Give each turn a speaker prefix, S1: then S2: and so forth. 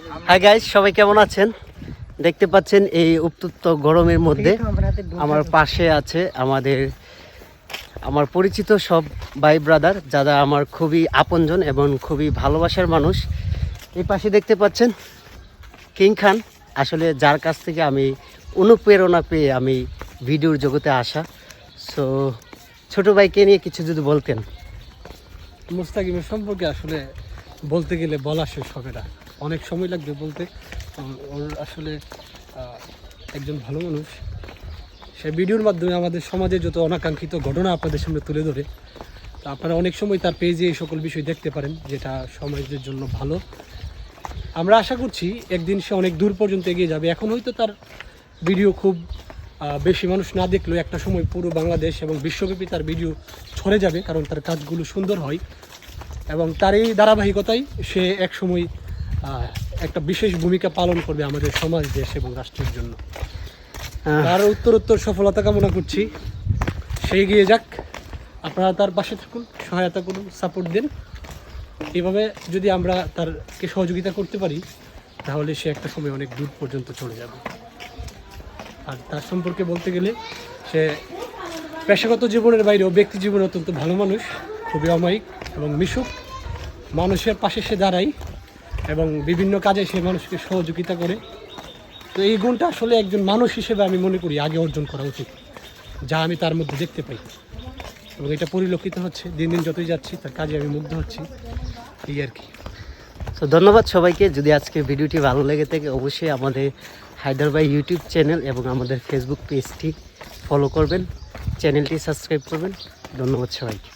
S1: Hi guys, সবাই কেমন আছেন? দেখতে পাচ্ছেন এই উত্তপ্ত গরমের মধ্যে আমার পাশে আছে আমার পরিচিত সব ভাই ব্রাদার, যারা আমার খুবই আপনজন এবং খুবই ভালোবাসার মানুষ। এই পাশে দেখতে পাচ্ছেন কিং খান, আসলে যার কাছ থেকে আমি অনুপ্রেরণা পেয়ে আমি ভিডিওর জগতে আসা। সো ছোট ভাইকে নিয়ে কিছু যদি বলতেন।
S2: মুস্তাকিমের সম্পর্কে আসলে বলতে গেলে বলা শেষ হবে না, অনেক সময় লাগবে বলতে। ওর আসলে একজন ভালো মানুষ। সে ভিডিওর মাধ্যমে আমাদের সমাজে যত অনাকাঙ্ক্ষিত ঘটনা আপনাদের সামনে তুলে ধরে। তো আপনারা অনেক সময় তার পেজে এই সকল বিষয় দেখতে পারেন, যেটা সমাজের জন্য ভালো। আমরা আশা করছি একদিন সে অনেক দূর পর্যন্ত এগিয়ে যাবে। এখন হয়তো তার ভিডিও খুব বেশি মানুষ না দেখলেও একটা সময় পুরো বাংলাদেশ এবং বিশ্বব্যাপী তার ভিডিও ছড়ে যাবে, কারণ তার কাজগুলো সুন্দর হয়। এবং তার এই ধারাবাহিকতায় সে এক সময় একটা বিশেষ ভূমিকা পালন করবে আমাদের সমাজ, দেশ এবং রাষ্ট্রের জন্য। তার উত্তরোত্তর সফলতা কামনা করছি। সে এগিয়ে যাক, আপনারা তার পাশে থাকুন, সহায়তা করুন, সাপোর্ট দিন। এইভাবে যদি আমরা তারকে সহযোগিতা করতে পারি, তাহলে সে একটা সময় অনেক দূর পর্যন্ত চলে যাবে। আর তার সম্পর্কে বলতে গেলে, সে পেশাগত জীবনের বাইরেও ব্যক্তি জীবনে অত্যন্ত ভালো মানুষ, খুবই অমায়িক এবং মিশুক। মানুষের পাশে সে দাঁড়ায় এবং বিভিন্ন কাজে সে মানুষকে সহযোগিতা করে। তো এই গুণটা আসলে একজন মানুষ হিসেবে আমি মনে করি আগে অর্জন করা উচিত, যা আমি তার মধ্যে দেখতে পাই। এবং এটা পরিলক্ষিত হচ্ছে দিন দিন যতই যাচ্ছি, তার কাজে আমি মুগ্ধ হচ্ছি, এই আর কি।
S1: তো ধন্যবাদ সবাইকে। যদি আজকে ভিডিওটি ভালো লেগে থাকে, অবশ্যই আমাদের হায়দার ভাই ইউটিউব চ্যানেল এবং আমাদের ফেসবুক পেজটি ফলো করবেন, চ্যানেলটি সাবস্ক্রাইব করবেন। ধন্যবাদ সবাইকে।